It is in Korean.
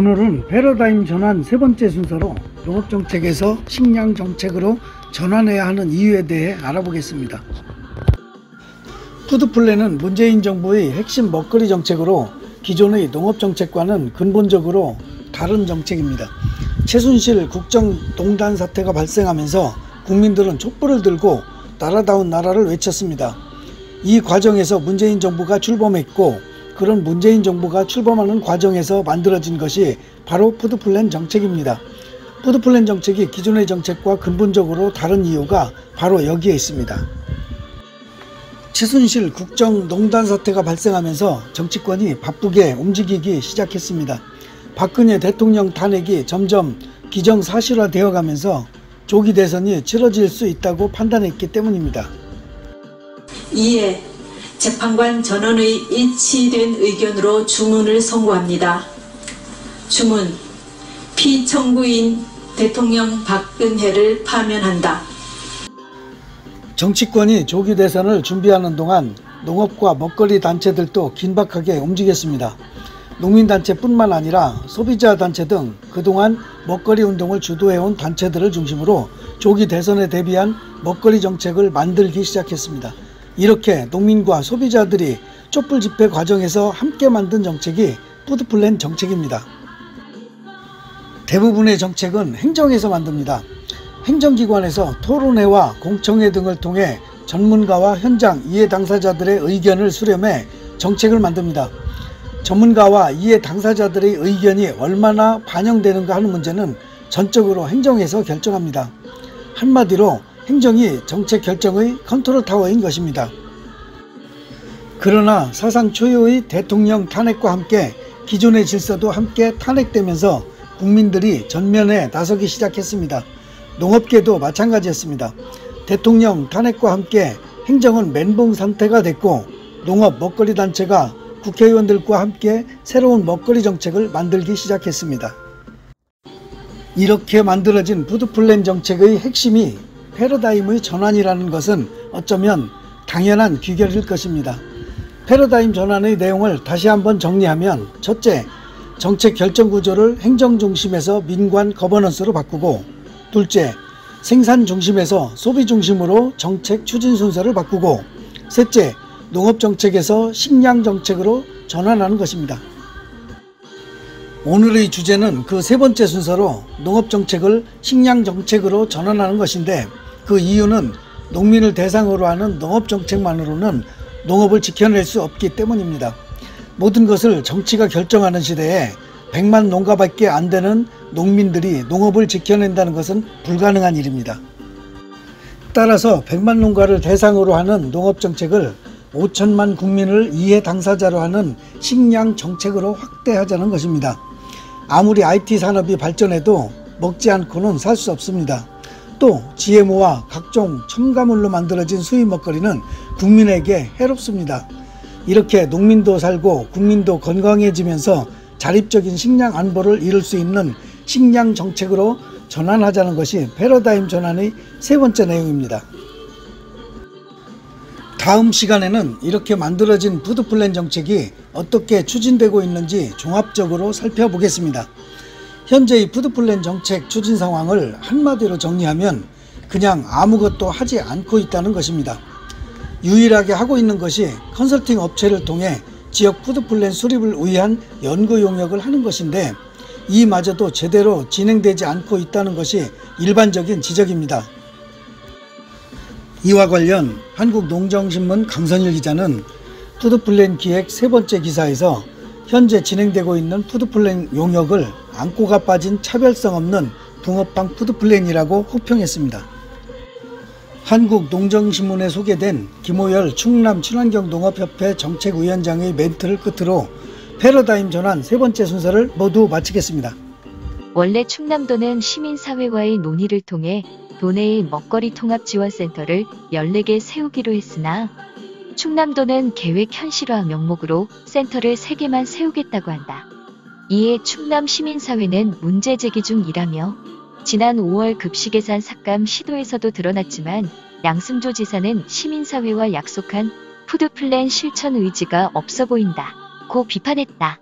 오늘은 패러다임 전환 세 번째 순서로 농업정책에서 식량정책으로 전환해야 하는 이유에 대해 알아보겠습니다. 푸드플랜은 문재인 정부의 핵심 먹거리 정책으로 기존의 농업정책과는 근본적으로 다른 정책입니다. 최순실 국정농단 사태가 발생하면서 국민들은 촛불을 들고 나라다운 나라를 외쳤습니다. 이 과정에서 문재인 정부가 출범했고, 그런 문재인 정부가 출범하는 과정에서 만들어진 것이 바로 푸드플랜 정책입니다. 푸드플랜 정책이 기존의 정책과 근본적으로 다른 이유가 바로 여기에 있습니다. 최순실 국정농단 사태가 발생하면서 정치권이 바쁘게 움직이기 시작했습니다. 박근혜 대통령 탄핵이 점점 기정사실화되어 가면서 조기 대선이 치러질 수 있다고 판단했기 때문입니다. 이에 재판관 전원의 일치된 의견으로 주문을 선고합니다. 주문: 피청구인 대통령 박근혜를 파면한다. 정치권이 조기 대선을 준비하는 동안 농업과 먹거리 단체들도 긴박하게 움직였습니다. 농민단체뿐만 아니라 소비자단체 등 그동안 먹거리 운동을 주도해온 단체들을 중심으로 조기 대선에 대비한 먹거리 정책을 만들기 시작했습니다. 이렇게 농민과 소비자들이 촛불 집회 과정에서 함께 만든 정책이 푸드플랜 정책입니다. 대부분의 정책은 행정에서 만듭니다. 행정기관에서 토론회와 공청회 등을 통해 전문가와 현장 이해 당사자들의 의견을 수렴해 정책을 만듭니다. 전문가와 이해 당사자들의 의견이 얼마나 반영되는가 하는 문제는 전적으로 행정에서 결정합니다. 한마디로 행정이 정책 결정의 컨트롤 타워인 것입니다. 그러나 사상 초유의 대통령 탄핵과 함께 기존의 질서도 함께 탄핵되면서 국민들이 전면에 나서기 시작했습니다. 농업계도 마찬가지였습니다. 대통령 탄핵과 함께 행정은 멘붕 상태가 됐고, 농업 먹거리 단체가 국회의원들과 함께 새로운 먹거리 정책을 만들기 시작했습니다. 이렇게 만들어진 푸드플랜 정책의 핵심이 패러다임의 전환이라는 것은 어쩌면 당연한 귀결일 것입니다. 패러다임 전환의 내용을 다시 한번 정리하면, 첫째, 정책 결정 구조를 행정 중심에서 민관 거버넌스로 바꾸고, 둘째, 생산 중심에서 소비 중심으로 정책 추진 순서를 바꾸고, 셋째, 농업 정책에서 식량 정책으로 전환하는 것입니다. 오늘의 주제는 그 세 번째 순서로 농업 정책을 식량 정책으로 전환하는 것인데, 그 이유는 농민을 대상으로 하는 농업 정책만으로는 농업을 지켜낼 수 없기 때문입니다. 모든 것을 정치가 결정하는 시대에 100만 농가밖에 안 되는 농민들이 농업을 지켜낸다는 것은 불가능한 일입니다. 따라서 100만 농가를 대상으로 하는 농업 정책을 5천만 국민을 이해 당사자로 하는 식량 정책으로 확대하자는 것입니다. 아무리 IT 산업이 발전해도 먹지 않고는 살 수 없습니다. 또 GMO와 각종 첨가물로 만들어진 수입 먹거리는 국민에게 해롭습니다. 이렇게 농민도 살고 국민도 건강해지면서 자립적인 식량 안보를 이룰 수 있는 식량 정책으로 전환하자는 것이 패러다임 전환의 세 번째 내용입니다. 다음 시간에는 이렇게 만들어진 푸드플랜 정책이 어떻게 추진되고 있는지 종합적으로 살펴보겠습니다. 현재의 푸드플랜 정책 추진 상황을 한마디로 정리하면 그냥 아무것도 하지 않고 있다는 것입니다. 유일하게 하고 있는 것이 컨설팅 업체를 통해 지역 푸드플랜 수립을 위한 연구 용역을 하는 것인데, 이마저도 제대로 진행되지 않고 있다는 것이 일반적인 지적입니다. 이와 관련 한국농정신문 강선일 기자는 푸드플랜 기획 세 번째 기사에서 현재 진행되고 있는 푸드플랜 용역을 안고가 빠진 차별성 없는 붕어빵 푸드플랜이라고 호평했습니다. 한국농정신문에 소개된 김호열 충남 친환경농업협회 정책위원장의 멘트를 끝으로 패러다임 전환 세 번째 순서를 모두 마치겠습니다. 원래 충남도는 시민사회와의 논의를 통해 도내의 먹거리 통합지원센터를 14개 세우기로 했으나 충남도는 계획 현실화 명목으로 센터를 3개만 세우겠다고 한다. 이에 충남 시민사회는 문제 제기 중이라며, 지난 5월 급식예산 삭감 시도에서도 드러났지만 양승조 지사는 시민사회와 약속한 푸드플랜 실천 의지가 없어 보인다 고 비판했다.